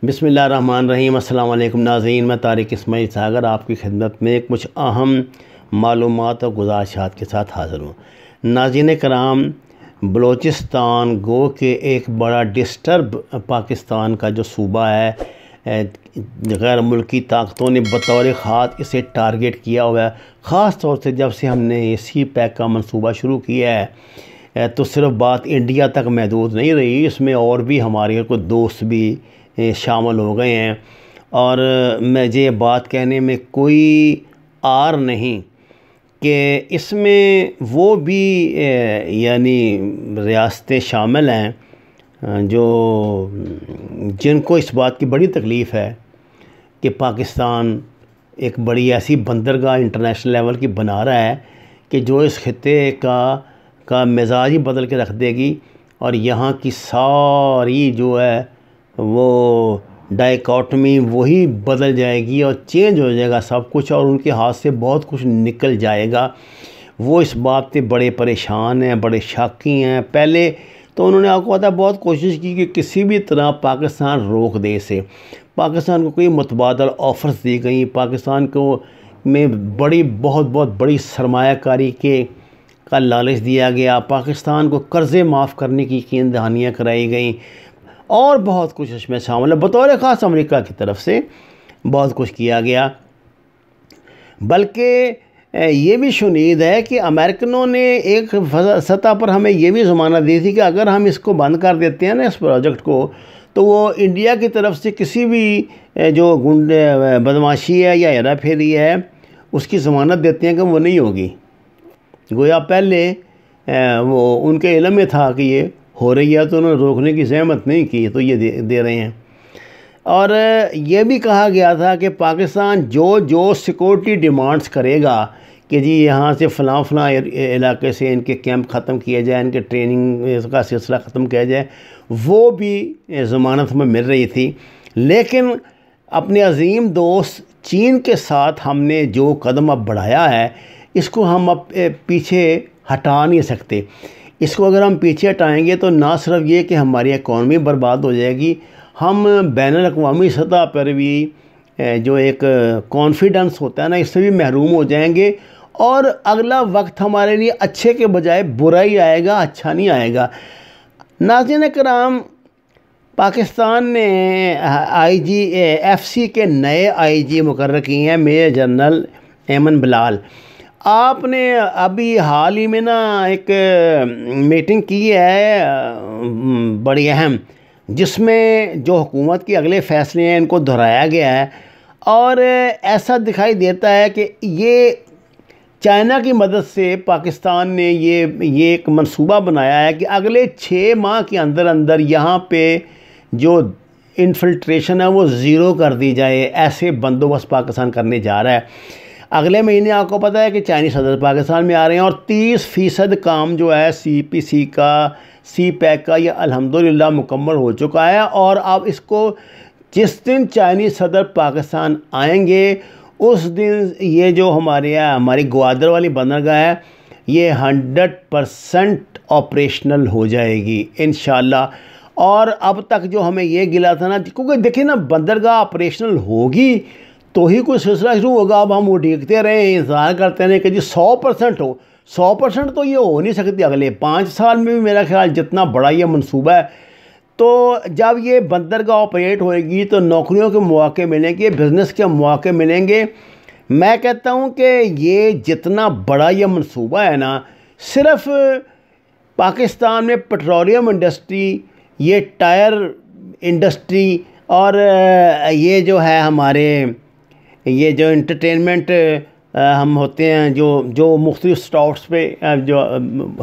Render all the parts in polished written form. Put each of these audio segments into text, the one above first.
बिस्मिल्लाहिर्रहमानिर्रहीम। अस्सलाम वालेकुम नाज़रीन, मैं तारिक इस्माइल सागर आपकी खिदमत में कुछ अहम मालूमात और गुज़ारिशात के साथ हाज़िर हूँ। नाज़रीन कराम, बलोचिस्तान गो के एक बड़ा डिस्टर्ब पाकिस्तान का जो सूबा है, गैर मुल्की ताकतों ने बतौर ख़ास इसे टारगेट किया हुआ है। ख़ास तौर से जब से हमने सी पैक का मंसूबा शुरू किया है तो सिर्फ बात इंडिया तक महदूद नहीं रही, इसमें और भी हमारे कुछ दोस्त भी शामिल हो गए हैं। और मुझे ये बात कहने में कोई आर नहीं कि इसमें वो भी यानी रियासतें शामिल हैं जो जिनको इस बात की बड़ी तकलीफ़ है कि पाकिस्तान एक बड़ी ऐसी बंदरगाह इंटरनेशनल लेवल की बना रहा है कि जो इस खित्ते का मिजाज ही बदल के रख देगी और यहाँ की सारी जो है वो डाइकोटमी वही बदल जाएगी और चेंज हो जाएगा सब कुछ, और उनके हाथ से बहुत कुछ निकल जाएगा। वो इस बात पे बड़े परेशान हैं, बड़े शाकी हैं। पहले तो उन्होंने आपको पता है बहुत कोशिश की कि किसी भी तरह पाकिस्तान रोक दे इसे। पाकिस्तान को कोई मुतबादल ऑफ़र्स दी गई, पाकिस्तान को में बहुत बड़ी सरमायाकारी का लालच दिया गया, पाकिस्तान को कर्ज़े माफ़ करने की यकीन दहानियाँ कराई गई और बहुत कुछ इसमें शामिल है। बतौर ख़ास अमेरिका की तरफ से बहुत कुछ किया गया। बल्कि ये भी शुनीद है कि अमेरिकनों ने एक सतह पर हमें ये भी ज़मानत दी थी कि अगर हम इसको बंद कर देते हैं ना इस प्रोजेक्ट को, तो वो इंडिया की तरफ से किसी भी जो गुंडे बदमाशी है या हेरा फेरी है उसकी ज़मानत देते हैं कि वो नहीं होगी। गोया पहले वो उनके इल्म में था कि ये हो रही है तो उन्होंने रोकने की ज़हमत नहीं की, तो ये दे रहे हैं। और ये भी कहा गया था कि पाकिस्तान जो सिक्योरिटी डिमांड्स करेगा कि जी यहाँ से फ़लाँ इलाके से इनके कैंप ख़त्म किए जाए, इनके ट्रेनिंग का सिलसिला ख़त्म किया जाए, वो भी ज़मानत में मिल रही थी। लेकिन अपने अज़ीम दोस्त चीन के साथ हमने जो कदम अब बढ़ाया है, इसको हम अब पीछे हटा नहीं सकते। इसको अगर हम पीछे हटाएंगे तो ना सिर्फ ये कि हमारी इकॉनमी बर्बाद हो जाएगी, हम बैनुल अक़वामी सतह पर भी जो एक कॉन्फिडेंस होता है ना, इससे भी महरूम हो जाएंगे और अगला वक्त हमारे लिए अच्छे के बजाय बुरा ही आएगा, अच्छा नहीं आएगा। नाज़रीन कराम, पाकिस्तान ने IGFC के नए IG मुकर्रर किए हैं, मेजर जनरल एमन बिलाल। आपने अभी हाल ही में ना एक मीटिंग की है बड़ी अहम, जिसमें जो हुकूमत के अगले फ़ैसले हैं इनको दोहराया गया है और ऐसा दिखाई देता है कि ये चाइना की मदद से पाकिस्तान ने ये एक मंसूबा बनाया है कि अगले 6 माह के अंदर यहाँ पे जो इन्फिल्ट्रेशन है वो ज़ीरो कर दी जाए। ऐसे बंदोबस्त पाकिस्तान करने जा रहा है। अगले महीने आपको पता है कि चाइनीज़ सदर पाकिस्तान में आ रहे हैं और 30% काम जो है CPC का, सी पैक का, ये अल्हम्दुलिल्लाह मुकम्मल हो चुका है। और अब इसको जिस दिन चाइनीज़ सदर पाकिस्तान आएंगे उस दिन ये जो हमारी ग्वादर वाली बंदरगाह है ये 100% ऑपरेशनल हो जाएगी इंशाल्लाह। और अब तक जो हमें ये गिला था ना, क्योंकि देखिए ना, बंदरगाह ऑपरेशनल होगी तो ही कोई सिलसिला शुरू होगा। अब हम उड़ीकते रहे, इंतज़ार करते रहे कि जी 100% हो। 100% तो ये हो नहीं सकती अगले 5 साल में भी। मेरा ख्याल जितना बड़ा ये मंसूबा है, तो जब ये बंदरगाह ऑपरेट होएगी तो नौकरियों के मौके मिलेंगे, बिज़नेस के मौके मिलेंगे। मैं कहता हूँ कि ये जितना बड़ा ये मंसूबा है ना, सिर्फ़ पाकिस्तान में पेट्रोलियम इंडस्ट्री, ये टायर इंडस्ट्री और ये जो है हमारे ये जो इंटरटेनमेंट हम होते हैं जो मुख्तलिफ स्टॉप्स पे जो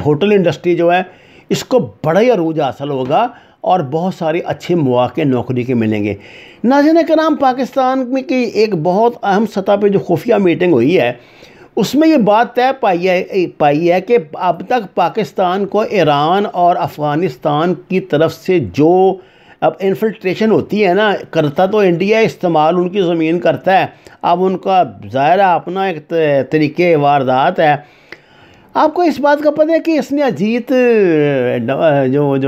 होटल इंडस्ट्री जो है, इसको बड़ा ही अरूज हासिल होगा और बहुत सारे अच्छे मौके नौकरी के मिलेंगे। नाज़रीन कराम, पाकिस्तान में की एक बहुत अहम सतह पे जो खुफिया मीटिंग हुई है उसमें ये बात तय पाई है कि अब तक पाकिस्तान को ईरान और अफ़गानिस्तान की तरफ से जो अब इन्फिल्ट्रेशन होती है ना, करता तो इंडिया इस्तेमाल उनकी ज़मीन करता है। अब उनका ज़ाहिर अपना एक तरीके वारदात है। आपको इस बात का पता है कि इसने अजीत जो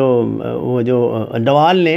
डवाल ने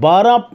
12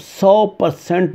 100%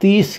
30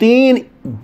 3